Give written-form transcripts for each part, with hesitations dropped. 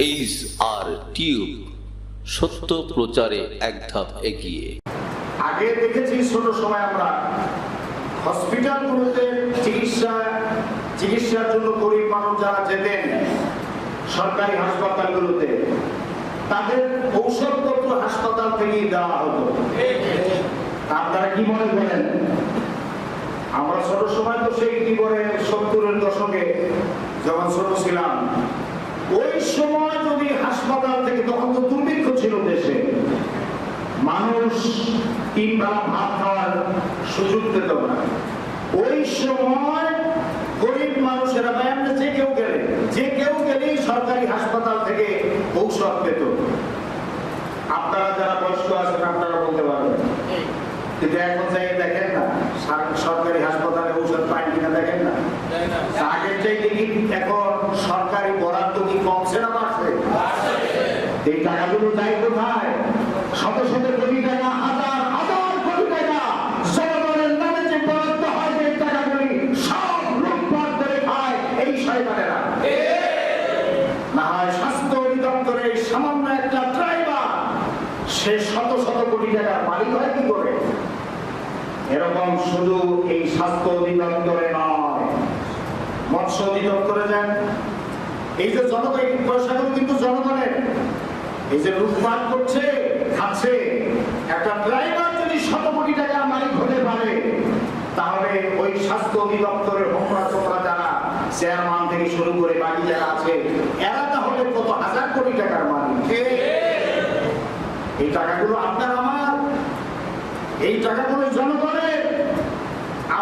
H R tube, সত্য প্রচারে এক ধাপ এগিয়ে। আগে দেখেছি ছোট সময় আমরা হসপিটালগুলোতে চিকিৎসার জন্য গরিব মানুষ যারা যেতেন সরকারি হাসপাতালগুলোতে, তাদের ঔষধপত্র হাসপাতাল থেকেই দেওয়া হতো। আপনারা কি মনে করেন? আমরা ছোট সময় তো সেই কি করে 70-এর দশকে যখন ছোট ছিলাম, ওই সময় যদি হাসপাতাল থেকে, তখন তো দুর্ভিক্ষ ছিল দেশে, মানুষ 3 বেলা ভাত খাওয়ার সুযোগ পেত না। ওই সময় গরিব মানুষেরা যে কেউ গেলেই সরকারি হাসপাতাল থেকে ঔষধ পেত। আপনারা যারা বয়স্ক আছেন আপনারা বলতে পারবেন, কিন্তু এখন যাই দেখেন না সরকারি হাসপাতালে ঔষধ পান কিনা, দেখেন না। আগের চাইতে কি এখন সরকারি বরাদ্দ কি কমছে না বাড়ছে? এই টাকাগুলো যায় কোথায়? শত শত কোটি টাকা, হাজার হাজার কোটি টাকা জনগণের নামে যে বরাদ্দ হয়, যে টাকাগুলি সব লুটপাট করে খায় এই শয়তানেরা। না হয় স্বাস্থ্য অধিদপ্তরের সামান্য একটা ড্রাইভার, সে শত শত কোটি টাকার মালিক হয় কি করে? এরকম শুধু এই স্বাস্থ্য অধিদপ্তরে নয়, মৎস্য অধিদপ্তরে যান, এই যে জনগণ, এই পয়সাগুলো কিন্তু জনগণের। এই যে লুটপাট করছে, খাচ্ছে, একটা ড্রাইভার যদি শত কোটি টাকার মালিক হতে পারে, তাহলে ওই স্বাস্থ্য অধিদপ্তরের হোমরা চোপড়া যারা চেয়ারম্যান থেকে শুরু করে বাকি যারা আছে, এরা তাহলে কত হাজার কোটি টাকার মালিক। এই টাকাগুলো আপনার আমার, এই টাকাগুলো জনগণের।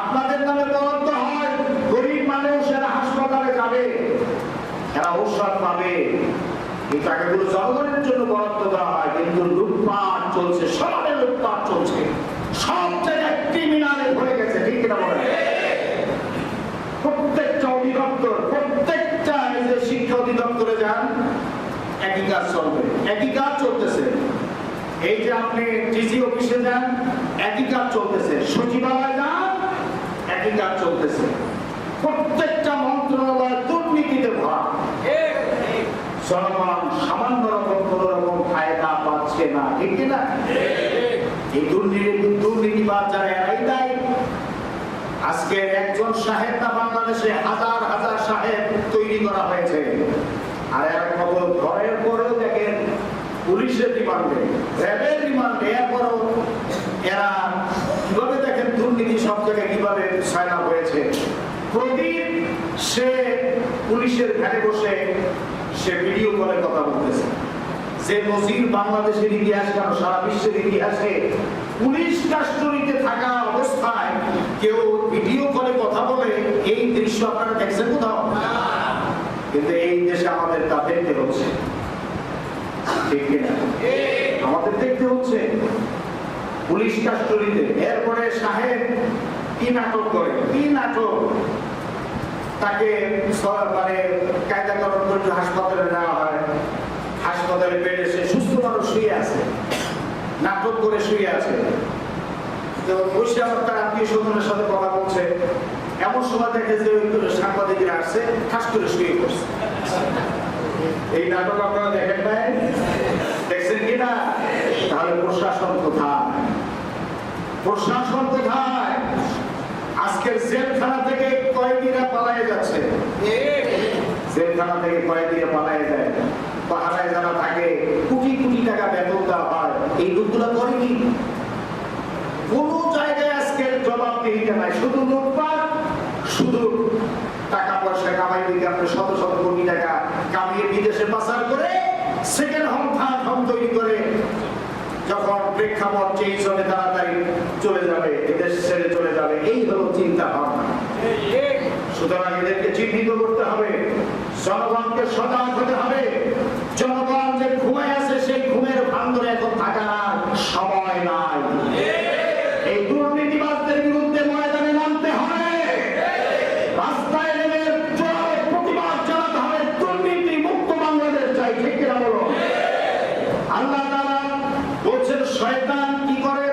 আপনাদের নামে বরাদ্দ হয়, গরিব মানুষ এরা হাসপাতালে যাবে, এরা ঔষধ পাবে। এই টাকাগুলো জনগণের জন্য বরাদ্দ দেওয়া হয়, কিন্তু লুটপাট চলছে, সমানে লুটপাট চলছে, সব জায়গায় ক্রিমিনালে ভরে গেছে। ঠিক কিনা বলেন? প্রত্যেকটা অধিদপ্তর, প্রত্যেকটা এই যে শিক্ষা অধিদপ্তরে যান, একই কাজ চলবে, একই কাজ চলতেছে। এই যে আপনি ডিসি অফিসে যান, একই কাজ চলতেছে। সচিবালয় যান, একই কাজ চলতেছে। প্রত্যেকটা মন্ত্রণালয় দুর্নীতিতে ভরা। জনগণ সামান্য রকম কোন রকম ফায়দা পাচ্ছে না। ঠিক কিনা? এই দুর্নীতিবাদ যারা, এরাই দায়ী। আজকে একজন সাহেব না, বাংলাদেশে হাজার হাজার সাহেব তৈরি করা হয়েছে। আর এরা খবর ঘরের পরেও দেখেন পুলিশের রিমান্ডে, র্যাবের রিমান্ডে, এরপরও এরা কিভাবে দেখেন দুর্নীতি সব জায়গায় কিভাবে ছায়া হয়েছে। প্রদীপ সে পুলিশের ঘাটে বসে সে ভিডিও কলে কথা বলতেছে। যে নজির বাংলাদেশের ইতিহাস কেন সারা বিশ্বের ইতিহাসে পুলিশ কাস্টডিতে থাকা অবস্থায় কেউ ভিডিও কলে কথা বলে, এই দৃশ্য আপনারা দেখছেন কোথাও? কিন্তু এই দেশে আমাদের তা দেখতে হচ্ছে। ঠিক কিনা? আমাদের দেখতে হচ্ছে পুলিশ কাস্টডিতে। এরপরে সাহেব কি নাটক করে, কি নাটক, তাকে মানে কায়দাকরণ করে হাসপাতালে নেওয়া হয়। হাসপাতালে বেডে সে সুস্থ মানুষ শুয়ে আছে, নাটক করে শুয়ে আছে। বসে আবার তার আত্মীয় স্বজনের সাথে কথা বলছে। এমন সময় দেখে যে সাংবাদিকরা আসছে, ঠাস করে শুয়ে পড়ছে। এই নাটক আপনারা দেখেন নাই? দেখছেন কিনা? তাহলে প্রশাসন কোথায়? প্রশাসন কোথায়? আজকের জেলখানা থেকে কয়েদিরা পালায়ে যাচ্ছে। জেলখানা থেকে কয়েদিরা পালায়ে যায়। পাহারায় যারা থাকে, কোটি কোটি টাকা বেতন দেওয়া হয়। এই লোকগুলো করে কি? কোন জায়গায় আজকের জবাবদিহিতা নাই, শুধু লুটপাট, শুধু টাকা পয়সা কামাই দিকে আপনি শত শত কোটি টাকা কামিয়ে বিদেশে পাচার করে সেকেন্ড হোম, থার্ড হোম তৈরি করে, যখন প্রেক্ষাপট চেঞ্জ হবে তাড়াতাড়ি চলে যাবে, এদেশ ছেড়ে চলে যাবে। এই হলো চিন্তা ভাবনা। সুতরাং এদেরকে চিহ্নিত করতে হবে, জনগণকে সজাগ হতে হবে। জনগণ যে ঘুমায় আছে, সেই ঘুমের ভাঙরে এখন থাকার সময় নাই। এই দুর্নীতিবাদদের বিরুদ্ধে ময়দানে নামতে হবে, রাস্তায় নেমে প্রতিবাদ জানাতে হবে। দুর্নীতি মুক্ত বাংলাদেশ চাই। ঠিক কিনা বলো? আল্লাহ তাআলা বলছেন শয়তান কি করে?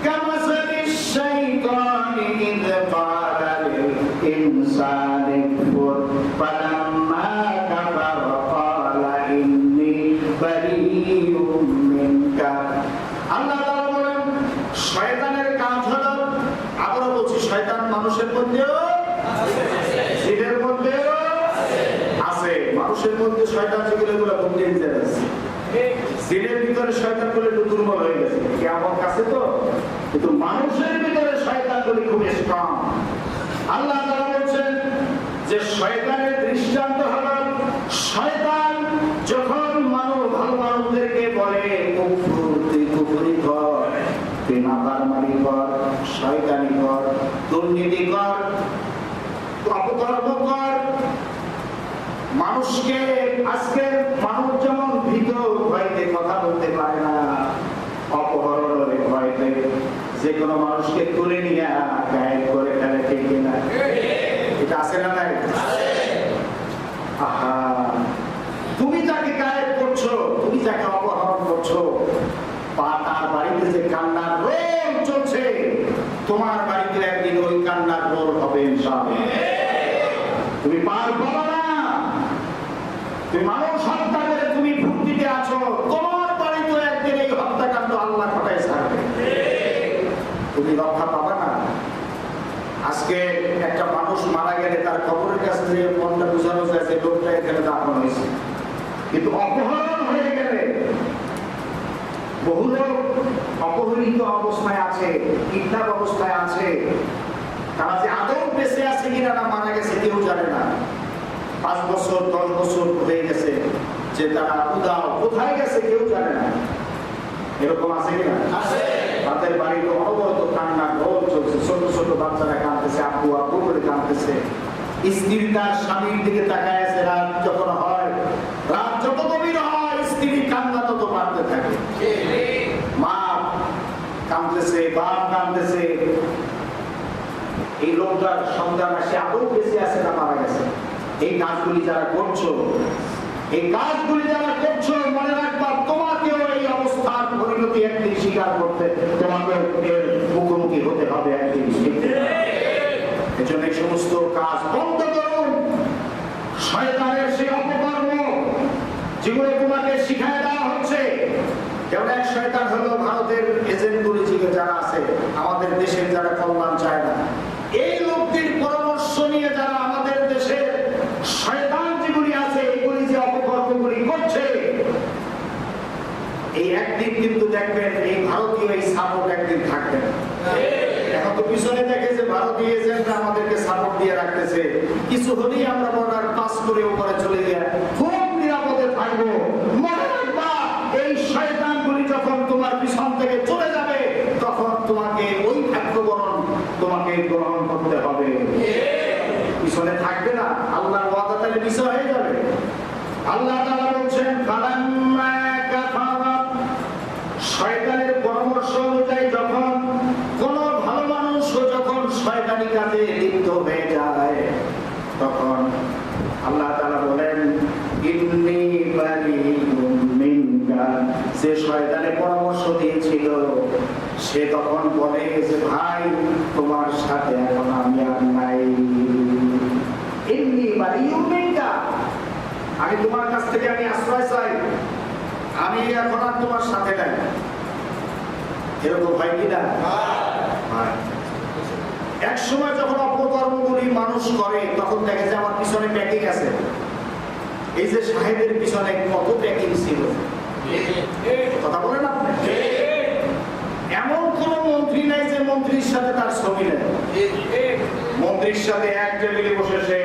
কামাসালি শাইতানি ইয ক্বালা লিল ইনসানি কুফর ফালাম্মা কাফারা ক্বালা বারিউম মিনকা। আল্লাহ তাআলা বলেন শয়তানের কাজ হলো, আবারও বলছি, শয়তান মানুষের মধ্যেও জিনের মধ্যেও আছে। মানুষের মধ্যে শয়তান যেগুলো খুব ডেঞ্জারাস, জিনের ভিতরে শয়তান গুলো একটু দুর্বল হয়ে গেছে, কিয়ামত কাছে তো, কিন্তু মানুষের ভিতরে শয়তান গুলি খুব স্ট্রং। আল্লাহ তাআলা বলেন যে শয়তানের দৃষ্টান্ত হলো, শয়তান যখন ভালো মানুষদেরকে বলে কুফর, তুই কুফরি কর, তুই নাফরমানি কর, শয়তানি কর, দুর্নীতি কর, অপকর্ম কর, মানুষকে, আজকে মানুষ যেমন ভীত ভয়তে কথা বলতে পারে না, অপহরণের ভয়তে যে কোনো মানুষকে তুলে নিয়ে গায়েব করে ফেলে, ঠিক না? এটা আছে না নাই? আহা, তুমি যাকে গায়েব করছো, তুমি যাকে অপহরণ করছো, তার বাড়িতে যে কান্নার রোল চলছে, তোমার বাড়িতে একদিন ওই কান্নার রোল হবে ইনশাআল্লাহ। তুমি পার পাবা না। তুমি মানুষ হত্যা করে তুমি ফুর্তিতে আছো, তোমার বাড়িতে একদিন এই হত্যাকাণ্ড আল্লাহ ঘটায় ছাড়বে, তুমি রক্ষা পাবা না। আজকে একটা মানুষ মারা গেলে তার খবরের কাছ থেকে মনটা বুঝানো যায় যে লোকটা এখানে দাফন হয়েছে, কিন্তু অপহরণ হয়ে গেলে বহু লোক অপহৃত অবস্থায় আছে, কিডন্যাপ অবস্থায় আছে, তারা যে আদৌ বেঁচে আছে কিনা না মারা গেছে কেউ জানে না। 5 বছর 10 বছর হয়ে গেছে যে তারা উদাও কোথায় গেছে কেউ জানে না। এরকম আছে কিনা? তাদের বাড়িতে অনবরত কান্না ঘোর চলছে, ছোট ছোট বাচ্চারা কাঁদতেছে, আব্বু আব্বু করে কাঁদতেছে। স্ত্রী তার স্বামীর দিকে তাকায় আছে, রাত যখন হয়, রাত যত গভীর হয়, স্ত্রী কান্না তত বাড়তে থাকে। মা কাঁদতেছে, বাপ কাঁদতেছে, এই লোকটার সন্তান আসে আদৌ বেঁচে আছে না মারা গেছে। এই কাজগুলি যারা করছো, এই কাজগুলি যারা করছো, মনে রাখবা তোমাকেও এই অবস্থার পরিণতি একদিন স্বীকার করতে, তোমাকে এর মুখোমুখি হতে হবে একদিন। এজন্য এই সমস্ত কাজ বন্ধ করুন। শয়তানের সেই অপকর্ম যেগুলো তোমাকে শিখায় দেওয়া হচ্ছে, যেমন এক শয়তান হলো ভারতের এজেন্টগুলি যারা আছে, আমাদের দেশের যারা কল্যাণ চায় না, এই লোকটির পরামর্শ নিয়ে যারা আমাদের দেশের শয়তান যেগুলি আছে, এগুলি যে অপকর্মগুলি করছে, এই একদিন কিন্তু দেখবেন এই ভারতীয় এই সাপোর্ট একদিন থাকবে না। এখন তো পিছনে দেখে যে ভারতীয় এজেন্টরা আমাদেরকে সাপোর্ট দিয়ে রাখতেছে, কিছু হলেই আমরা বর্ডার পাস করে উপরে চলে গিয়ে খুব নিরাপদে থাকবো। মনে রাখবা এই শয়তানগুলি যখন তোমার পিছন থেকে চলে যাবে, তখন তোমাকে ওই ভাগ্যবরণ তোমাকে গ্রহণ করতে হবে। পিছনে থাকবে না, আল্লাহর ওয়াদা তাহলে বিষয় হয়ে যাবে। আল্লাহ তাআলা বলছেন ফালাম্মা কাফারা, শয়তানের পরামর্শ অনুযায়ী যখন কোন ভালো মানুষ যখন শয়তানি কাজে লিপ্ত হয়ে যায়, তখন আল্লাহ তাআলা বলেন ইন্নী বারিউম মিনকা, যে শয়তানের পরামর্শ দিয়েছিল সে তখন বলে যে ভাই তোমার সাথে এখন আমি আর নাই। ইন্নী বারিউম মিনকা, আমি তোমার কাছ থেকে আমি আশ্রয় চাই, আমি এখন আর তোমার সাথে নাই। এরকম হয় কিনা? এক সময় যখন অপকর্মগুলি মানুষ করে, তখন দেখে যে আমার পিছনে প্যাকিং আছে। এই যে সাহেবের পিছনে কত প্যাকিং ছিল, কথা বলেন আপনি? এমন কোন মন্ত্রী নাই যে মন্ত্রীর সাথে তার ছবি নেই। মন্ত্রীর সাথে এক টেবিলে বসে সে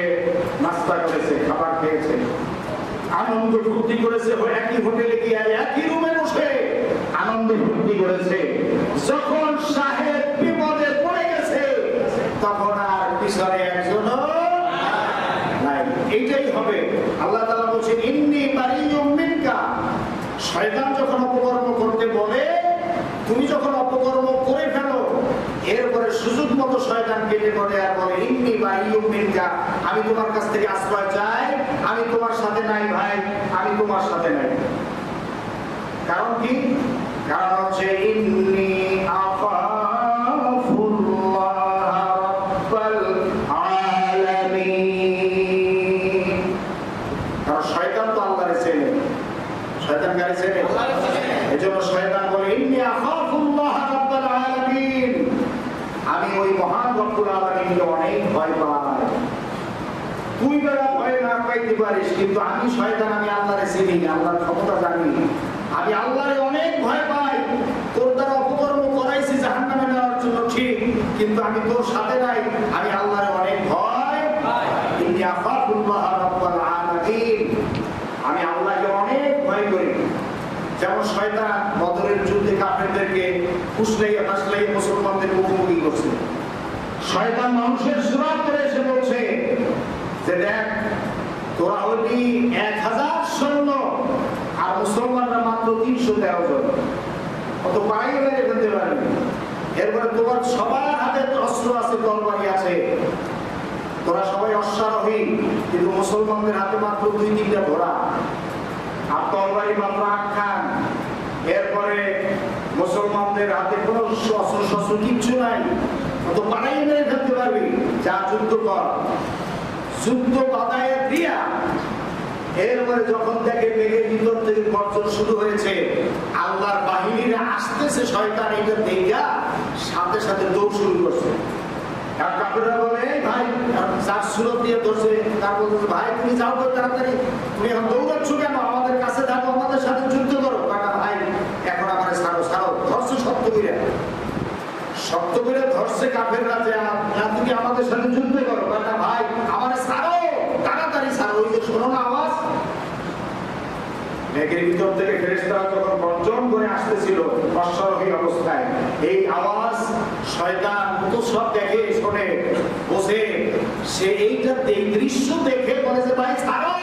নাস্তা করেছে, খাবার খেয়েছে, আনন্দ ফুর্তি করেছে, একই হোটেলে গিয়ে একই রুমে বসে আনন্দ ফুর্তি করেছে। যখন সাহেব বিপদে পড়ে গেছে, তখন আর পিছনে একজন নাই। এইটাই হবে। আল্লাহ তাআলা বলছেন ইন্নী বারিউম মিনকা, শয়তান যখন অপকর্ম করতে বলে, তুমি যখন অপকর্ম করে ফেলো, এরপরে সুযোগ মতো শয়তান কেটে পড়ে আর বলে ইন্নী বারিউম মিনকা, আমি তোমার কাছ থেকে আশ্রয় চাই, আমি তোমার সাথে নাই ভাই, আমি তোমার সাথে নাই। কারণ কি? কারণ হচ্ছে ইন্নী আখাফুল্লাহ রাব্বাল আলামিন। কারণ শয়তান তো আল্লাহর ছেলে, শয়তান শয়তান কারে চেনে? এজন্য শয়তান বলে ইন্নী আখাফুল্লাহ রাব্বাল আলামিন, আমি ওই মহান রব্বুল আলামিনকে অনেক ভয় পাই। তুই বেলা ভয় না পাইতে পারিস, কিন্তু আমি শয়তান, আমি আল্লাহরে চিনি, আল্লাহর ক্ষমতা জানি, আমি আল্লাহরে অনেক ভয় পাই। তোর দ্বারা অপকর্ম করাইছি জাহান্নামে নেওয়ার জন্য ঠিক, কিন্তু আমি তোর সাথে নাই, আমি আল্লাহরে অনেক ভয় পাই। ইন্নী আখাফুল্লাহ রাব্বাল আলামিন, আমি আল্লাহকে অনেক ভয় করি। যেমন শয়তান বদরের যুদ্ধে কাফেরদেরকে ফুসলাইয়া ফাসলাইয়া মুসলমানদের মুখোমুখি করছে। শয়তান মানুষের সুরাত করে এসে বলছে যে দেখ, তোরা হলি 1000 সৈন্য আর মুসলমানরা মাত্র 313 জন, অত পাই মেরে ফেলতে পারবি। এরপরে তোমার সবার হাতে অস্ত্র আছে, তরবারি আছে, তোরা সবাই অশ্বারোহী, কিন্তু মুসলমানদের হাতে মাত্র 2-3টা ঘোড়া আর তরবারি মাত্র 8 খান। এরপরে মুসলমানদের হাতে কোনো অস্ত্র শস্ত্র কিচ্ছু নাই, অত পাড়াই মেরে ফেলতে পারবি, যা যুদ্ধ কর। যুদ্ধ বাধায় দিয়া এরপরে যখন দেখে মেঘের ভিতর থেকে গর্জন শুরু হয়েছে, আল্লাহর বাহিনীরা আসতেছে, শয়তান এটা দেখা সাথে সাথে দৌড় শুরু করছে। আর কাফেররা বলে ভাই, যার সুরত দিয়ে ধরছে তার বলছে ভাই তুমি যাও তো তাড়াতাড়ি, তুমি এখন দৌড়াচ্ছ কেন, আমাদের কাছে থাকো, আমাদের সাথে যুদ্ধ করো। কাকা ভাই এখন আমাদের ছাড়ো ছাড়ো, ধরছে শক্ত করে ধরছে কাফেররা যে না তুমি আমাদের সাথে যুদ্ধ করো। কাকা ভাই আমাদের ছাড়ো, তাড়াতাড়ি ছাড়ো। ওই যে শোনো না আওয়াজ, মেঘের ভিতর থেকে ফেরেশতারা যখন গর্জন করে আসতেছিল অশ্বারোহী অবস্থায়, এই আওয়াজ শয়তান তো সব দেখে শোনে বসে, সে এইটা দৃশ্য দেখে বলে যে ভাই ছাড়ো।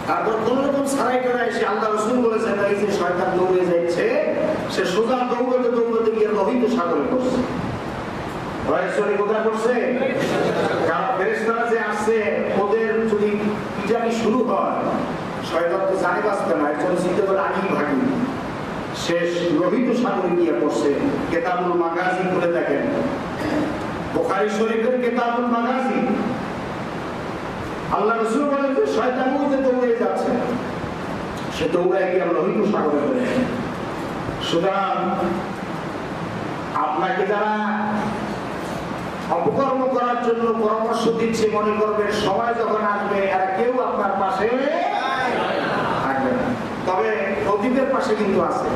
তারপর কোন রকম ছাড়াই করে এসে আল্লাহ রাসূল বলেছেন এই যে শয়তান দৌড়ে যাচ্ছে, সে সোজা দৌড়াতে গিয়ে লোহিত সাগরে পড়ছে। ভয়েশ্বরী কোথায় পড়ছে? কারণ ফেরেশতারা যে আসছে ওদের যদি পিটানি শুরু হয়, শয়তান তো জানে বাঁচতে না, একজন চিন্তা করে আগেই ভাগি, শেষ লোহিত সাগরে গিয়ে পড়ছে। কিতাবুল মাগাজি খুলে দেখেন, বুখারী শরীফের কিতাবুল মাগাজি, আল্লাহ রাসূল বলেন যে শয়তান ওইতে দৌড়ে যাচ্ছে, সে দৌড়ে গিয়ে লোহিত সাগরে পড়ে। সুতরাং আপনাকে যারা অপকর্ম করার জন্য পরামর্শ দিচ্ছে, মনে করবেন সময় যখন আসবে এরা কেউ আপনার পাশে থাকবে না। তবে প্রদীপের পাশে কিন্তু আছে,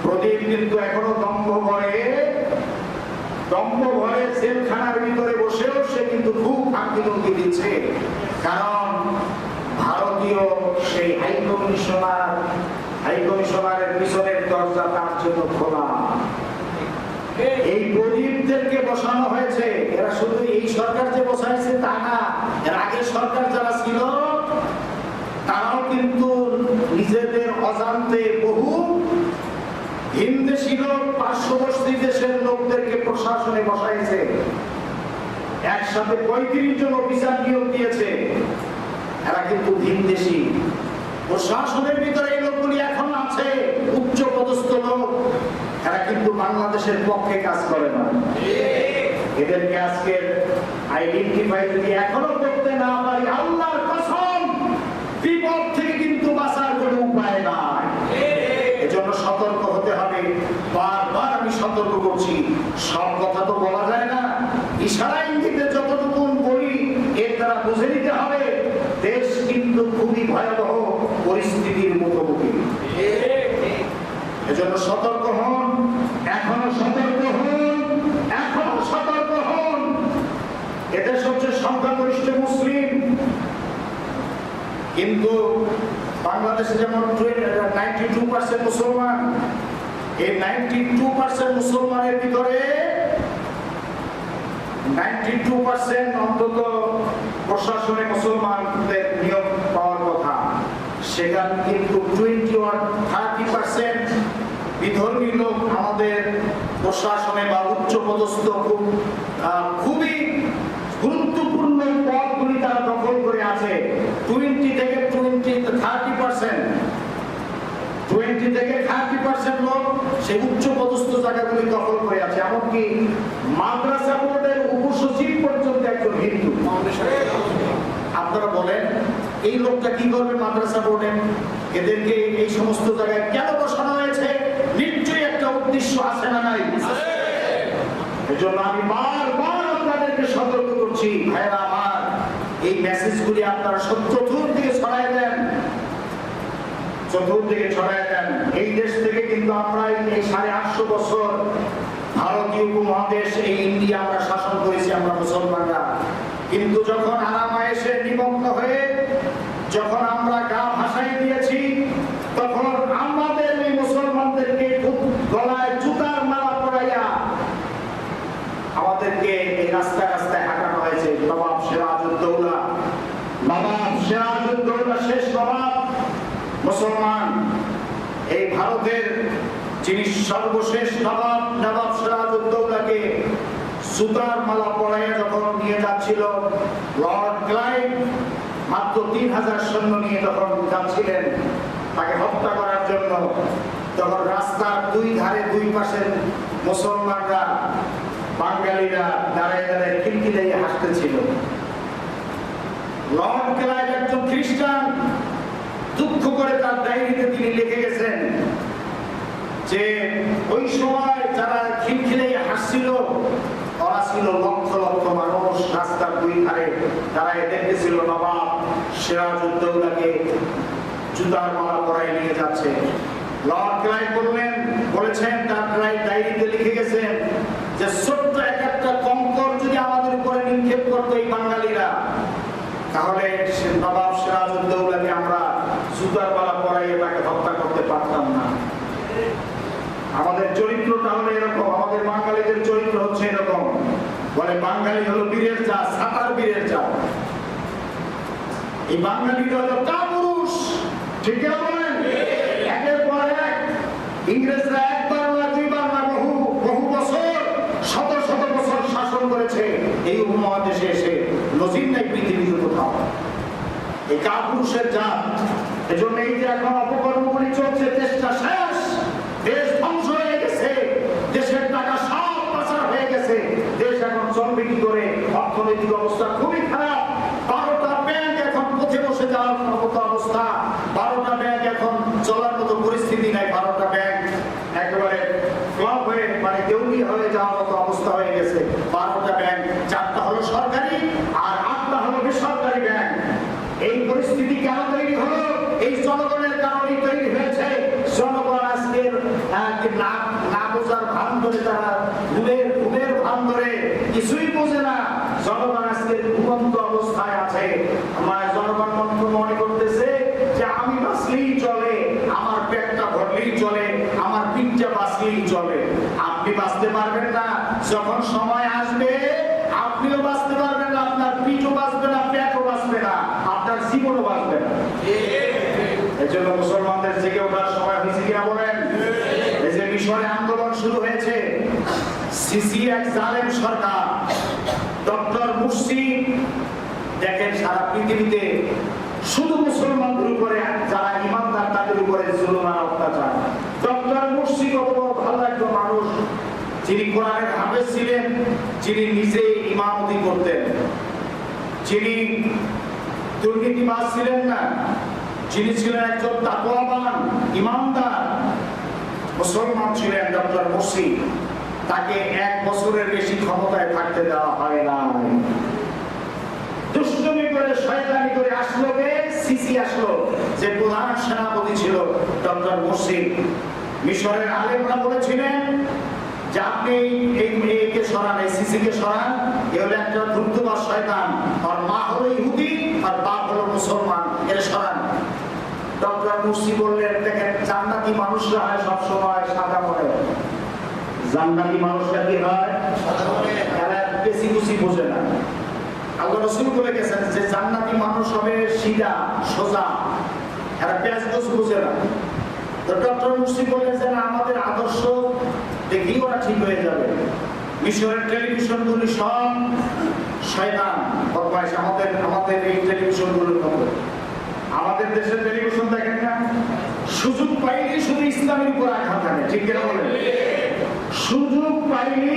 প্রদীপ কিন্তু এখনো দম্ভ ভরে জেলখানার ভিতরে বসেও সে কিন্তু খুব ফাঁকি দিচ্ছে। কারণ ভারতীয় সেই হাইকমিশনারের পিছনের দরজা তার জন্য খোলা। এই প্রদীপদেরকে বসানো হয়েছে, এরা শুধু এই সরকার যে বসাইছে তা না, এর আগের সরকার যারা ছিল তারাও কিন্তু নিজেদের অজান্তে বহু ভিনদেশী লোক, পার্শ্ববর্তী দেশের লোকদেরকে প্রশাসনে বসাইছে। একসাথে 35 জন অফিসার নিয়োগ দিয়েছে, এরা কিন্তু ভিনদেশী। প্রশাসনের ভিতরে এই লোকগুলি এখন আছে, উচ্চ পদস্থ লোক, এরা কিন্তু বাংলাদেশের পক্ষে কাজ করে না। এদেরকে আজকে আইডেন্টিফাই যদি এখনো করতে না পারি, আল্লাহর কসম বিপদ থেকে কিন্তু বাঁচার কোনো উপায় নাই। এজন্য সতর্ক হতে হবে। বারবার আমি সতর্ক করছি, সব কথা তো বলা যায় না, ইশারা ইঙ্গিতে যতটুকু বলি এর দ্বারা বুঝে নিতে হবে দেশ কিন্তু খুবই ভয়াবহ পরিস্থিতির মুখোমুখি। এজন্য সতর্ক হন, এখনো সতর্ক হন। এদের সবচেয়ে সংখ্যাগরিষ্ঠ মুসলিম, কিন্তু বাংলাদেশে যেমন 92% মুসলমান, এই 92% মুসলমানের ভিতরে 92% অন্তত প্রশাসনে মুসলমানদের নিয়োগ পাওয়ার কথা, সেখানে কিন্তু 20-30% বিধর্মী লোক আমাদের প্রশাসনে বা উচ্চ পদস্থ খুবই গুরুত্বপূর্ণ পদগুলি তারা দখল করে আছে। 20-30% লোক সেই উচ্চ পদস্থ জায়গাগুলি দখল করে আছে। এমনকি মাদ্রাসা বোর্ডের উপসচিব পর্যন্ত একজন হিন্দু। আপনারা বলেন এই লোকটা কি করবে মাদ্রাসা বোর্ডে, এদেরকে এই সমস্ত জায়গায় কেন বসানো হয়েছে? নিশ্চয়ই একটা উদ্দেশ্য আছে না নাই? এজন্য আমি বারবার আপনাদেরকে সতর্ক করছি, ভাইরা আমার, এই মেসেজগুলি আপনারা চতুর্দিকে ছড়াই দেন, চতুর্দিকে ছড়াই দেন। এই দেশ থেকে কিন্তু আমরা এই 850 বছর ভারতীয় উপমহাদেশ, এই ইন্ডিয়া আমরা শাসন করেছি আমরা মুসলমানরা। কিন্তু যখন আরামায়েশে নিমগ্ন হয়ে যখন আমরা গা ভাসাই দিয়েছি, তখন আমাদের এই মুসলমানদেরকে গলায় জুতার মালা পরাইয়া আমাদেরকে এই রাস্তায় রাস্তায় হাঁটানো হয়েছে। নবাব সিরাজউদ্দৌলা, নবাব সিরাজউদ্দৌলা শেষ নবাব মুসলমান, এই ভারতের যিনি সর্বশেষ নবাব, নবাব সিরাজউদ্দৌলাকে জুতার মালা পরাইয়া যখন নিয়ে যাচ্ছিল লর্ড ক্লাইভ, মাত্র 3000 সৈন্য নিয়ে যখন যাচ্ছিলেন তাকে হত্যা করার জন্য, তখন রাস্তার দুই ধারে দুই পাশের মুসলমানরা, বাঙালিরা দাঁড়ায় দাঁড়ায় খিলখিলিয়ে হাসতেছিল। লর্ড ক্লাইভ একজন খ্রিস্টান, দুঃখ করে তার ডায়েরিতে তিনি লিখে গেছেন যে ওই সময় যারা খিলখিলিয়ে হাসছিল তারা ছিল লক্ষ লক্ষ মানুষ, রাস্তার দুই ধারে দাঁড়ায় দেখতেছিল নবাব সিরাজউদ্দৌলাকে জুতার মালা পরায় নিয়ে যাচ্ছে। লর্ড ক্লাইভ বলেছেন, তার ডায়েরিতে লিখে গেছেন যে ছোট্ট একটা কঙ্কর যদি আমাদের উপরে নিক্ষেপ করতো এই বাঙালিরা, তাহলে নবাব সিরাজউদ্দৌলাকে আমরা জুতার মালা পরাইয়ে তাকে হত্যা করতে পারতাম না। আমাদের চরিত্রটা হলো এরকম, আমাদের বাঙালিদের চরিত্র হচ্ছে এরকম, বলে বাঙালি হলো বীরের জাত, সাতার বীরের জাত। এই বাঙালিটা হলো কাপুরুষ, ঠিক না বলেন? একের পর এক ইংরেজরা একবার না দুইবার না বহু বছর, শত শত বছর শাসন করেছে এই উপমহাদেশে, এসে নজির নাই পৃথিবীতে কোথাও। এই কাপুরুষের জাত, এজন্য এই যে এখন অপকর্মগুলি চলছে, দেশটা শেষ, দেশ ধ্বংস হয়ে গেছে, দেশের টাকা সব পাচার হয়ে গেছে, দেশ এখন চলবে কি করে? অর্থনৈতিক অবস্থা খুবই খারাপ। 12টা ব্যাংক এখন পথে বসে যাওয়ার মতো অবস্থা, 12টা ব্যাংক এখন চলার মতো পরিস্থিতি নাই, 12টা ব্যাংক একেবারে ফ্লপ হয়ে মানে দেউলিয়া হয়ে যাওয়ার মতো অবস্থা হয়ে গেছে। 12টা ব্যাংক, 4টা হলো সরকারি আর 8টা হলো বেসরকারি ব্যাংক। এই পরিস্থিতি কেন তৈরি হলো? এই জনগণের কারণেই তৈরি হয়েছে। জনগণ আজকের না বোঝার ভান ধরে, তারা ঘুমের ভান ধরে কিছুই বোঝে না। জনগণ আজকের ঘুমন্ত অবস্থায় আছে। আমার জনগণ মনে করতেছে যে আমি বাঁচলেই চলে, আমার পেটটা ভরলেই চলে, আমার পিঠটা বাঁচলেই চলে। আপনি বাঁচতে পারবেন না। যখন সময় আসবে আপনিও বাঁচতে পারবেন না, আপনার পিঠও বাঁচবে না, পেটও বাঁচবে না, আপনার জীবনও বাঁচবে না। এজন্য মুসলমানদের জেগে ওঠার সময় হয়েছে কিনা বলেন? এই যে মিশরে আন্দোলন শুরু হয়েছে, সিসি এক জালেম সরকার, ডক্টর মুরসি, দেখেন সারা পৃথিবীতে শুধু মুসলমানদের উপরে, যারা ইমানদার তাদের উপরে জুলুম আর অত্যাচার। ডক্টর মুরসি কত বড় ভালো একজন মানুষ, যিনি কোরআনের হাফেজ ছিলেন, যিনি নিজে ইমামতি করতেন, যিনি দুর্নীতিবাজ ছিলেন না, যিনি ছিলেন একজন তাকওয়াবান ইমানদার মুসলমান ছিলেন ডক্টর মুরসি। তাকে 1 বছরের বেশি ক্ষমতায় থাকতে দেওয়া হয় না। দুষ্টুমি করে শয়তানি করে আসলো কে? সিসি আসলো, যে প্রধান সেনাপতি ছিল ডক্টর মুরসি। মিশরের আলেমরা বলেছিলেন যে আপনি এই মেয়েকে সরান, এই সিসিকে সরান, এ হলো একটা ধূর্তবাজ শয়তান, আর মা হলো ইহুদি আর বাপ হলো মুসলমান, এর সরান। ডক্টর মুরসি বললেন, দেখেন জান্নাতি মানুষরা হয় সবসময় সাদা মনে, জান্নাতি মানুষরা কি হয়? এরা বেশি খুশি বোঝে না। আল্লাহ রাসূল বলে গেছেন যে জান্নাতি মানুষ হবে সিধা সোজা, এরা পেঁয়াজ বোঝে না। তো ডক্টর মুরসি বললেন যে আমাদের আদর্শ দেখি ওরা ঠিক হয়ে যাবে। মিশরের টেলিভিশনগুলি সব শয়তান বদমাইশ, আমাদের এই টেলিভিশনগুলোর মতো। আমাদের দেশের টেলিভিশন দেখেন না, সুযোগ পাইলে শুধু ইসলামের উপর আঘাত আনে, ঠিক কিনা বলেন? সুযোগ পাইলে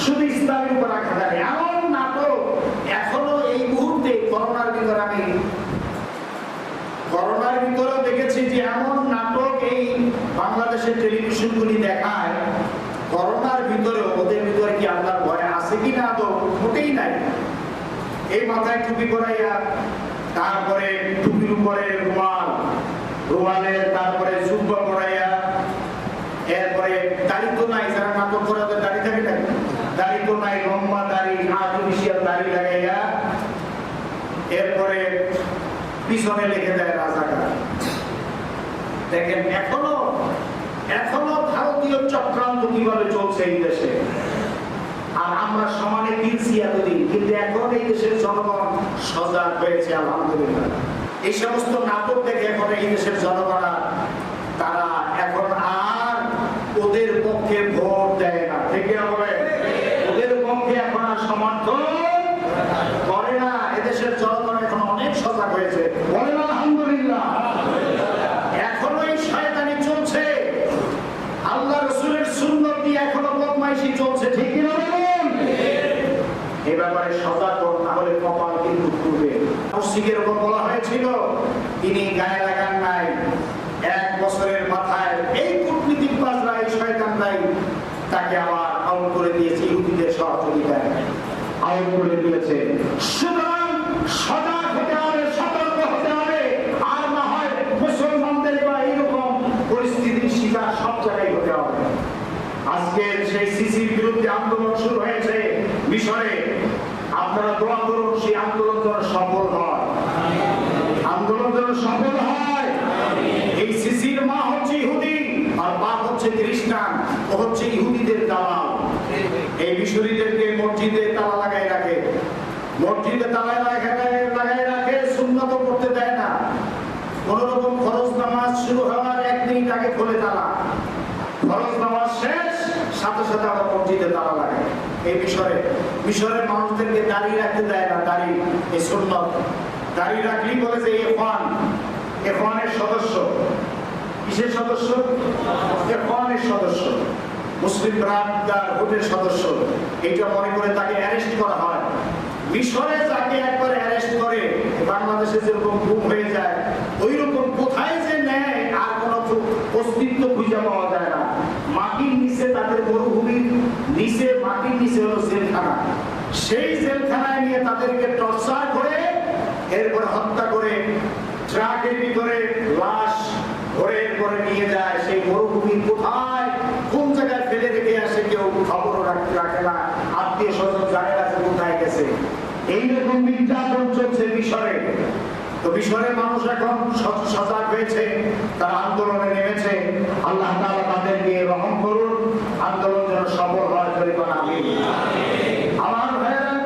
শুধু ইসলামের উপর আঘাত আনে। এমন নাটক এখনো এই মুহূর্তে করোনার ভিতরে আমি বাংলাদেশের টেলিভিশনগুলি দেখায় করোনার ভিতরে ওদের ভিতরে কি আল্লাহর ভয় আছে কিনা তো মোটেই নাই। এই মাথায় টুপি পরাইয়া, তারপরে টুপির উপরে রুমাল, রুমালের তারপরে জুব্বা পরাইয়া, এরপরে দাড়ি তো নাই, যারা নাটক করে ওদের দাড়ি থাকে না, দাড়ি তো নাই, লম্বা দাড়ি, আর্টিফিশিয়াল দাড়ি লাগাইয়া, এরপরে পিছনে লিখে দেয় রাজাকার। দেখেন এখনো ভারতীয় চক্রান্ত কিভাবে চলছে এই দেশে। আর আমরা সমানে কিনছি এতদিন, কিন্তু এখন এই দেশের জনগণ সজাগ হয়েছে আলহামদুলিল্লাহ। এই সমস্ত নাটক দেখে এখন এই দেশের জনগণ তারা এখন আর ওদের পক্ষে ভোট দেয় না, ঠিক হবে, ওদের পক্ষে এখন আর সমর্থন করে না। এদেশের জনগণ এখন অনেক সজাগ হয়েছে, বলেন আলহামদুলিল্লাহ। এখনো এই শয়তানি চলছে, আল্লাহ রাসূলের সুন্নাত দিয়ে এখনো বদমাইশি চলছে, ঠিক কি না বলুন? এই ব্যাপারে সজাগ হন, না হলে কপাল কিন্তু পুড়বে। মুশরিকের উপর বলা হয়েছিল তিনি গায়ে লাগান নাই, 1 বছরের মাথায় এই কূটনীতিকবাজরা, এই শয়তানরাই তাকে আবার আউট করে দিয়েছে, ইহুদিদের সহযোগিতায় আউট করে দিয়েছে। সুতরাং সজাগ হতে হবে, সতর্ক হতে হবে, আর না হয় মুসলমানদের বা এইরকম পরিস্থিতির শিকার সব জায়গায় হতে হবে। আজকে সেই সিসির বিরুদ্ধে আন্দোলন শুরু হয়েছে মিশরে, আপনারা দোয়া করুন সেই আন্দোলন যেন সফল হয়, আন্দোলন যেন সফল হয়। এই সিসির মা হচ্ছে ইহুদি আর বাপ হচ্ছে খ্রিস্টান, ও হচ্ছে ইহুদিদের দালাল। এই মিশরীদেরকে মসজিদে তালা লাগাই রাখে, মসজিদে তালা লাগাই রাখে, সুন্নাত করতে দেয় না। কোন রকম ফরজ নামাজ শুরু হওয়ার 1 মিনিট আগে খোলে তালা, ফরজ নামাজ শেষ সাথে সাথে আবার মসজিদে তালা লাগায়। এই মিশরের মানুষদেরকে দাঁড়িয়ে রাখতে দেয় না, দাড়ি এই সুন্নাত। দাড়ি রাখলেই বলে যে এফওয়ানের সদস্য। কিসের সদস্য? এফওয়ানের সদস্য, মুসলিম ব্রাদারহুডের সদস্য। এটা মনে করে তাকে অ্যারেস্ট করা হয়। মিশরে যাকে একবার অ্যারেস্ট করে, বাংলাদেশে যেরকম গুম হয়ে যায়, ওই রকম কোথায় যে নেয় আর কোনো অস্তিত্ব খুঁজে পাওয়া যায় না। মাটির নিচে, তাদের মরুভূমির নিচে, মাটির নিচে হলো জেলখানা। সেই জেলখানায় নিয়ে তাদেরকে টর্চার করে, এরপরে হত্যা করে ট্রাকের ভিতরে লাশ ভরে করে নিয়ে যায়। সেই মরুভূমি কোথায় কোন জায়গায় ফেলে রেখে আসে কেউ খবরও রাখে না, আত্মীয় স্বজন জানে না যে কোথায় গেছে। এইরকম নির্যাতন চলছে মিশরে। তো মিশরের মানুষ এখন সজাগ হয়েছে, তারা আন্দোলনে নেমেছে। আল্লাহ তাআলা তাদেরকে রহম করুন, আন্দোলন যেন সফল হয়। আমার ভাইয়েরা,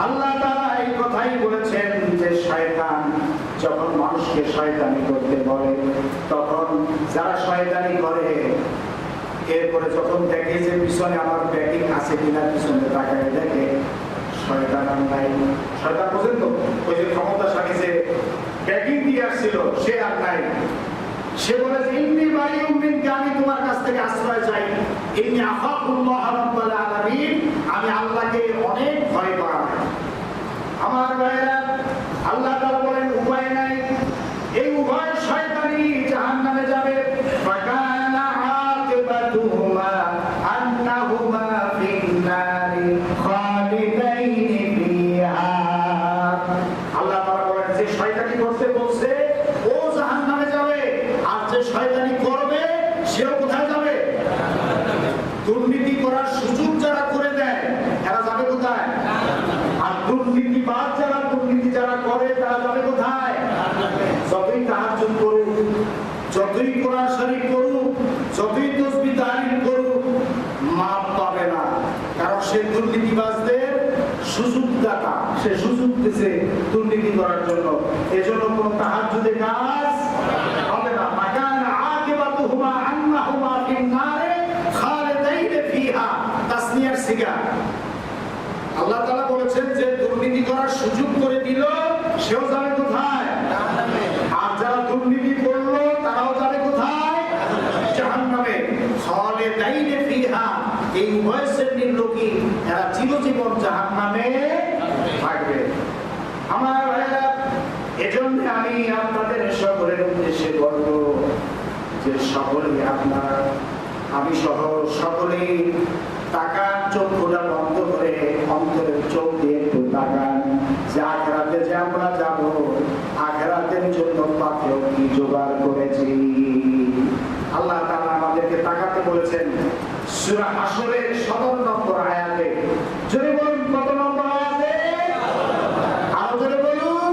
আল্লাহ তাআলা এই কথাই বলেছেন যে শয়তান যখন মানুষকে শয়তানি করতে বলে, তখন যারা শয়তানি করে এরপরে যখন দেখে যে পিছনে আমার ব্যাকিং আছে কিনা, পিছনে তাকায় দেখে শয়তান আর নাই। শয়তান বোঝেন তো, ওই যে ক্ষমতাশালী যে ব্যাকিং দিয়ে আসছিল সে আর নাই। সে বলে যে ইন্নী বারিউম মিনকা, আমি তোমার কাছ থেকে আশ্রয় চাই। ইন্নী আখাফুল্লাহ রাব্বুল আলামিন, আমি আল্লাহকে অনেক ভয় পাই। আমার ভাইরা, আল্লাহ তাআলা বলেন উপায় নাই, এই উভয় শয়তানি জাহান্নামে যাবে। ফাকানা আকিবাতুহুমা আন্নাহুমা ফিন-নারি খালিদাইনি ফিহা। আল্লাহ তাআলা বলেন যে শয়তানি করতে বলছে ও জাহান্নামে যাবে, আর যে শয়তানি করবে সেও কোথায় যাবে? দুর্নীতি করার সুযোগ যারা করে দেয় এরা যাবে কোথায়? আর দুর্নীতিবাজ যারা করে তারা যাবে কোথায়? যতই তাহাজ্জুদ করুক, যতই কোরআন শরীফ করুক, যতই তাসবিহ তাহলিল করুক, মাপ পাবে না। কারণ সে দুর্নীতিবাজদের সুযোগদাতা, সে সুযোগ দিয়েছে দুর্নীতি করার জন্য। এজন্য কোন তাহাজ্জুদে কাজ হবে না। মাকানা আকিবাতুহুমা আন্নাহুমা ফিন-নারি খালিদাইনি ফিহা, তাসনিয়ার সিগা। আল্লাহ তাআলা বলেছেন যে দুর্নীতি করার সুযোগ করে দিল সেও যাবে কোথায়? আর যারা দুর্নীতি করলো তারাও যাবে কোথায়? জাহান্নামে। খালিদাইনি ফিহা, এই উভয় শ্রেণীর লোকই এরা চিরজীবন জাহান্নামে থাকবে। আমার ভাইরা, এজন্য আমি আপনাদের সকলের উদ্দেশ্যে বলবো যে সকলেই আপনার, আমি সহ সকলেই তাকান, চক্ষুটা বন্ধ করে অন্তরের চোখ দিয়ে একটু তাকান যে আখিরাতে যে আমরা যাব, আখিরাতের জন্য পাথেও কি জোগাড় করেছি। আল্লাহ তাআলা আমাদেরকে তাকাতে বলেছেন সূরা হাশরের 17 নম্বর আয়াতে। জোরে বলুন কত নম্বর আয়াতে? আরো জোরে বলুন।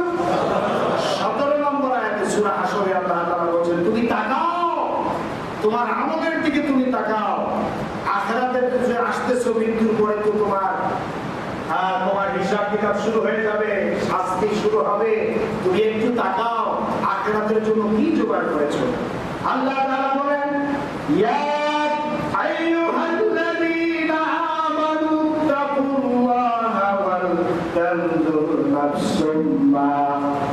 17 নম্বর আয়াতে সূরা হাশরে আল্লাহ তাআলা বলেছেন তুমি তাকাও, তোমার আমলের দিকে তুমি তাকাও। আখিরাতে যে আসতেছো, মৃত্যুর পরে তো তোমার হিসাব কিতাব শুরু হয়ে যাবে, শাস্তি শুরু হবে। তুমি একটু তাকাও আখিরাতের জন্য কি জোগাড় করেছো। আল্লাহ তাআলা বলেন ইয়া আইয়ুহাল্লাযীনা আমানু তাকুল্লাহা ওয়াল তানজুর নাফসুম মা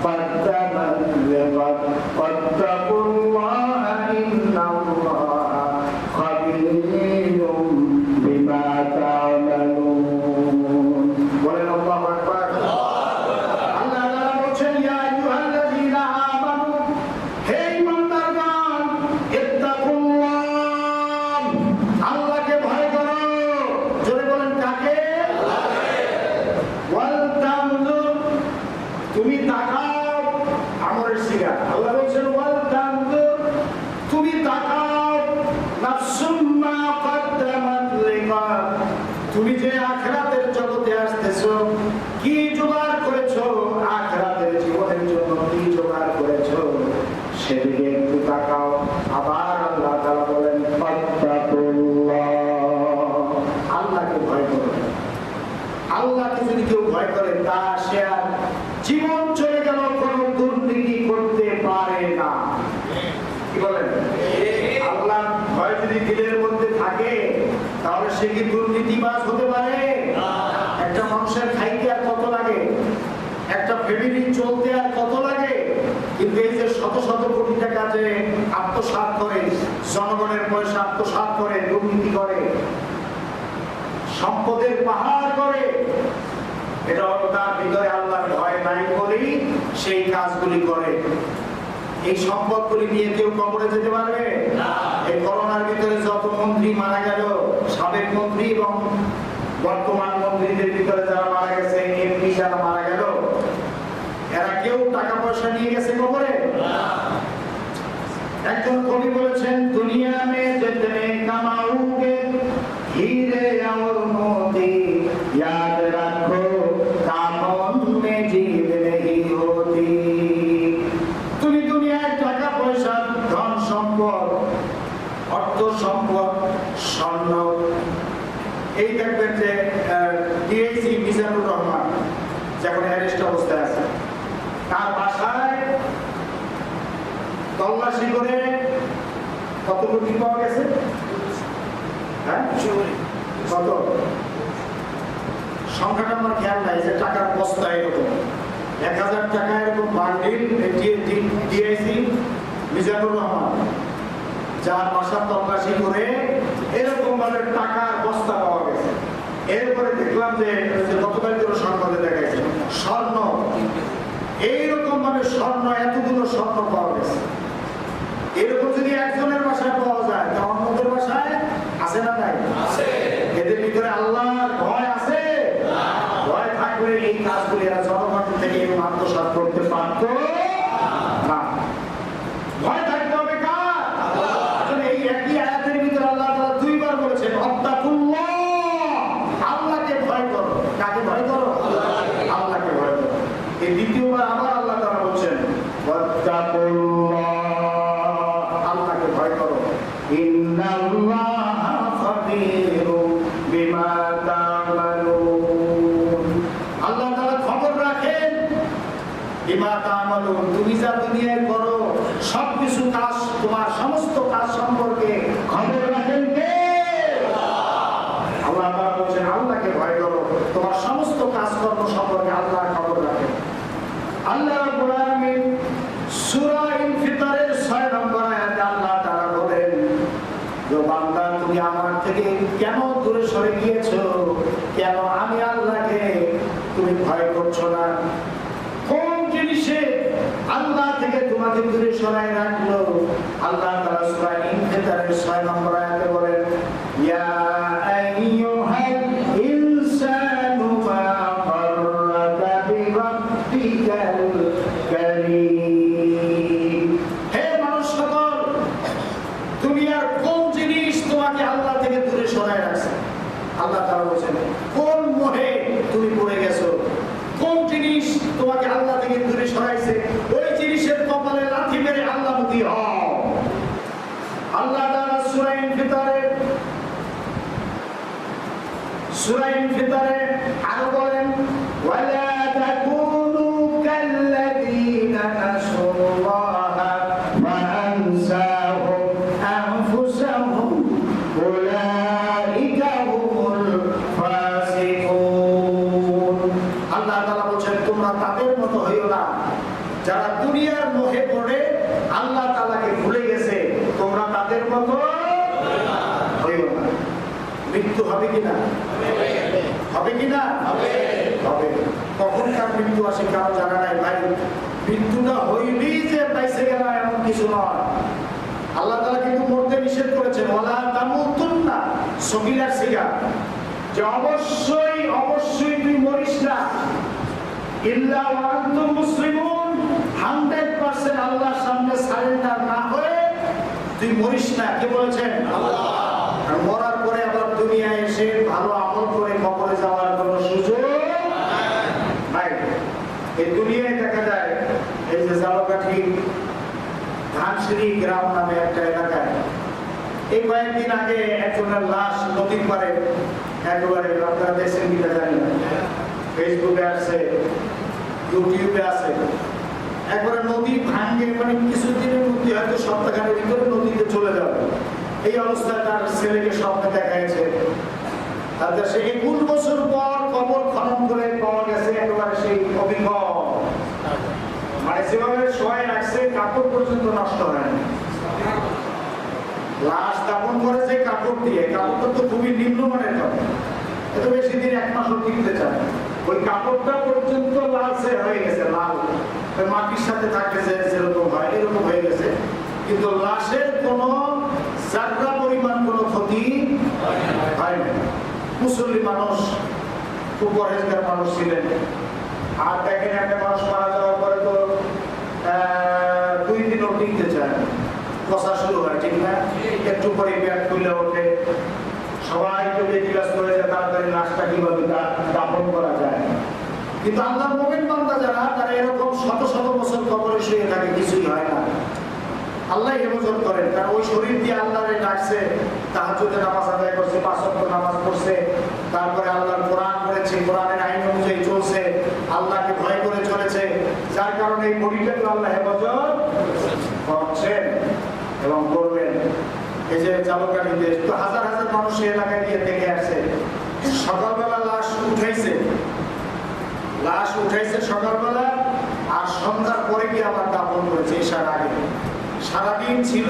ক্বাদ্দামাত লিগাদ ওয়াত্তাকুল্লাহা ইন্নাল্লাহা খাবীরুম বিমা তা'মালুন। বলেন আল্লাহু আকবার। আল্লাহ তাআলা বলেন ইয়া আইয়ুহাল্লাযীনা আমানু, হে ঈমানদারগণ, ইত্তাকুল্লাহ, আল্লাহকে ভয় করো। জোরে বলেন কাকে? আল্লাহকে। ওয়াল তানজুর, তুমি তাকাও, আমরের সিগা। আল্লাহ বলেন ওয়াল তানজুর, তুমি তাকাও, নাফসুম মা ক্বাদ্দামাত লিগাদ, তুমি যে আখিরাতের জগতে আসতেছো কি জোগাড় করেছো, আখিরাতের জীবনের জন্য কি জোগাড় করেছো সেদিকে একটু তাকাও। আবার আল্লাহ তাআলা বলেন ফাত্তাকুল্লাহ, আল্লাহকে ভয় করো। আল্লাহকে যদি কেউ ভয় করে তা সে আর জীবন চলে গেল কোনো দুর্নীতি করতে পারে না। কি বলেন? আল্লাহ ভয় যদি দিলের মধ্যে থাকে তাহলে সে কি দুর্নীতিবাজ হতে পারে? একটা মানুষের খাইতে আর কত লাগে, একটা ফ্যামিলি চলতে আর কত লাগে, কিন্তু এই যে শত শত কোটি টাকা যে আত্মসাৎ করে, জনগণের পয়সা আত্মসাৎ করে, দুর্নীতি করে, সম্পদের পাহাড় করে, এটা হলো তার ভিতরে আল্লাহর ভয় নাই বলেই সেই কাজগুলি করে। এই সম্পদগুলি নিয়ে কেউ কবরে যেতে পারবে না। এই করোনার ভিতরে যত মন্ত্রী মারা গেল, সাবেক মন্ত্রী এবং বর্তমান মন্ত্রীদের ভিতরে যারা মারা গেছে, এমপি যারা মারা গেল, এরা কেউ টাকা পয়সা নিয়ে গেছে কবরে না। একজন কবি বলেছেন দুনিয়া মে জিতনে কামাওগে हीरे और मोती याद रखो कामों में जीत नहीं होती। তুমি দুনিয়ায় টাকা পয়সা, ধন সম্পদ, অর্থ সম্পদ, স্বর্ণ, এই দেখবেন যে ডিআইজি মিজানুর রহমান যখন অ্যারেস্ট অবস্থায় আছে, তার বাসায় তল্লাশি করে কত কোটি পাওয়া গেছে? কত সংখ্যাটা আমার খেয়াল নাই, যে টাকার বস্তা এরকম 1000 টাকা এরকম বান্ডিল ডিআইসি মিজানুর রহমান, যার বাসা তল্লাশি করে এরকম ভাবে টাকার বস্তা পাওয়া গেছে। এরপরে দেখলাম যে গতকাল সংবাদে দেখাইছে স্বর্ণ, এইরকম ভাবে স্বর্ণ, এতগুলো স্বর্ণ পাওয়া গেছে। এরকম যদি একজনের বাসায় পাওয়া যায় তা অন্যদের বাসায় আছে না নাই? এদের ভিতরে আল্লাহর ভয় আছে? ভয় থাকলে এই কাজগুলি এরা জনগণ থেকে আত্মসাৎ করতে পারত না। ভয় থাকতে হবে কার? আসলে এই একই আয়াতের ভিতরে আল্লাহ তাআলা দুইবার বলেছেন আত্তাকুল্লাহ, আল্লাহকে ভয় করো। কাকে ভয় করো? আল্লাহকে ভয় করো। এই দ্বিতীয়বার আবার আল্লাহ তাআলা বলেছেন আত্তাকুল্লাহ, আল্লাহকে ভয় করো। ইন্নাল্লাহা খাবীরুম বিমা তা'মালুন, আল্লাহ তাআলা খবর রাখেন বিমা তা'মালুন, তুমি যা দুনিয়ায় করো সবকিছু কাজ, তোমার সমস্ত কাজ সম্পর্কে খবর রাখেন কে? আল্লাহ তাআলা বলেন আল্লাহকে ভয় করো, তোমার সমস্ত কাজকর্ম সম্পর্কে আল্লাহ খবর রাখেন। আল্লাহ রাব্বুল আলামিন সূরা ইনফিতারের 6 নম্বর আয়াতে আল্লাহ তাআলা বলেন যে বান্দা তুমি আমার থেকে কেন দূরে সরে গিয়েছো, কেন আমি আল্লাহকে তুমি ভয় করছো না? কোন জিনিসে আল্লাহ থেকে তোমাকে দূরে সরায় রাখলো? আল্লাহ তাআলা সূরা 6 নম্বর আয়াতে বলেন ইয়া আইয়ুহাল ইনসানু মা গাররাকা বিরাব্বিকাল কারীম। হে মানুষ সকল, দুনিয়ার কোন জিনিস তোমাকে আল্লাহ থেকে দূরে সরায় রাখছে? আল্লাহ তাআলা বলেন কোন মোহে তুমি পড়ে গেছো, কোন জিনিস তোমাকে আল্লাহ থেকে দূরে সরাইছে, ওই জিনিসের কপালে লাথি মেরে আল্লাহ মুখী হও। আল্লাহ তাআলা সূরা ইনফিতারে আরো বলেন ওয়ালা তাকুনু কাল্লাযীনা নাসুল্লাহা ওয়া আনসাহুম আনফুসাহুম উলাইকা হুমুল ফাসিকুন। আল্লাহ তাআলা বলেন তোমরা তাদের মতো হইও না যারা দুনিয়ার মোহে পড়ে আল্লাহ তাআলাকে ভুলে গেছে, তোমরা তাদের মতো হইও না। মৃত্যু হবে কিনা? হবে কিনা? হবে। কখনকার মৃত্যু আসে কারো জানা নাই ভাই। মৃত্যুটা হইলেই যে পাইছে গেল এমন কিছু নয়। আল্লাহ তাআলা কিন্তু মরতে নিষেধ করেছেন ওয়ালা তামুতুন্না, সগীরার সিগা, যে অবশ্যই তুই মরিস না ইল্লা ওয়া আনতুম মুসলিমুন, 100% আল্লাহর সামনে সারেন্ডার না হয়ে তুই মরিস না। কে বলেছেন? আল্লাহ। আর মরার পরে আবার দুনিয়ায় এসে ভালো আমল করে কবরে যাওয়ার কোনো সুযোগ নাই। এই দুনিয়ায় দেখা যায় এই যে জালকাঠি ধানসিঁড়ি গ্রাম নামে একটা এলাকায় এই কয়েকদিন আগে একজনের লাশ নদীর পাড়ে, একেবারে আপনারা দেখছেন কিনা জানি না, ফেসবুকে আছে, ইউটিউবে আছে, একবারে নদী ভাঙ্গে, মানে কিছুদিনের মধ্যে হয়তো সপ্তাহখানের ভিতরে নদীতে চলে যাবে। এই অবস্থায় তার ছেলেকে স্বপ্নে দেখা গেছে। তাদের সে 21 বছর পর কবর খনন করে পাওয়া গেছে একেবারে সেই অভিজ্ঞ, মানে যেভাবে শোয়াই রাখছে কাপড় পর্যন্ত নষ্ট হয়নি। লাশ দাফন করে যে কাপড় দিয়ে, কাপড়টা তো খুবই নিম্নমানের কাপড়, এত বেশি দিন 1 মাসও টিকতে চায়, ওই কাপড়টা পর্যন্ত লালচে হয়ে গেছে, লাল মাটির সাথে থাকে যে যেরকম হয় এরকম হয়ে গেছে, কিন্তু লাশের কোনো জাররা পরিমাণ কোনো ক্ষতি হয়নি। মুসল্লি মানুষ, খুব পরহেজগার মানুষ ছিলেন। আর দেখেন একটা মানুষ মারা যাওয়ার পরে তো 2 দিনও টিকতে চায়, কষা শুরু হয়, ঠিক না? একটু পরে ব্যাগ খুলে ওঠে, সবাই তো বেদিবাস করে যায় তাড়াতাড়ি লাশটা কিভাবে দাফন করা যায়। কিন্তু আল্লাহর মুমিন বান্দা যারা, তারা এরকম শত শত বছর কবরে শুয়ে থাকে, কিছুই হয় না। আল্লাহ হেফাজত করেন, কারণ ওই শরীর দিয়ে আল্লাহরে ডাকছে, তাহাজ্জুদের নামাজ আদায় করছে, 5 ওয়াক্ত নামাজ পড়ছে, তারপরে আল্লাহর কোরআন পড়েছে, কোরআনের আইন অনুযায়ী চলছে, আল্লাহকে ভয় করে চলেছে, যার কারণে এই বডিটাকে আল্লাহ হেফাজত করছেন এবং করবেন। এই যে জালকাঠিতে তো হাজার হাজার মানুষ এলাকায় গিয়ে দেখে আসছে, সকালবেলা লাশ উঠাইছে সকালবেলা, আর সন্ধ্যার পরে গিয়ে আবার দাফন করেছে ঈশার আগে। সারাদিন ছিল,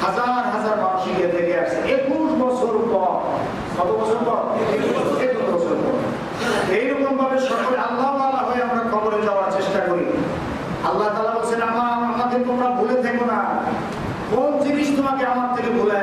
হাজার হাজার মানুষ গিয়ে দেখে আসছে 21 বছর পর। কত বছর পর? 21 বছর পর। এইরকম ভাবে সকলে আল্লাহ ওয়ালা হয়ে আমরা কবরে যাওয়ার চেষ্টা করি। আল্লাহ তাআলা বলেন আমাকে তোমরা ভুলে থেকো না, কোন জিনিস তোমাকে আমার থেকে ভুলে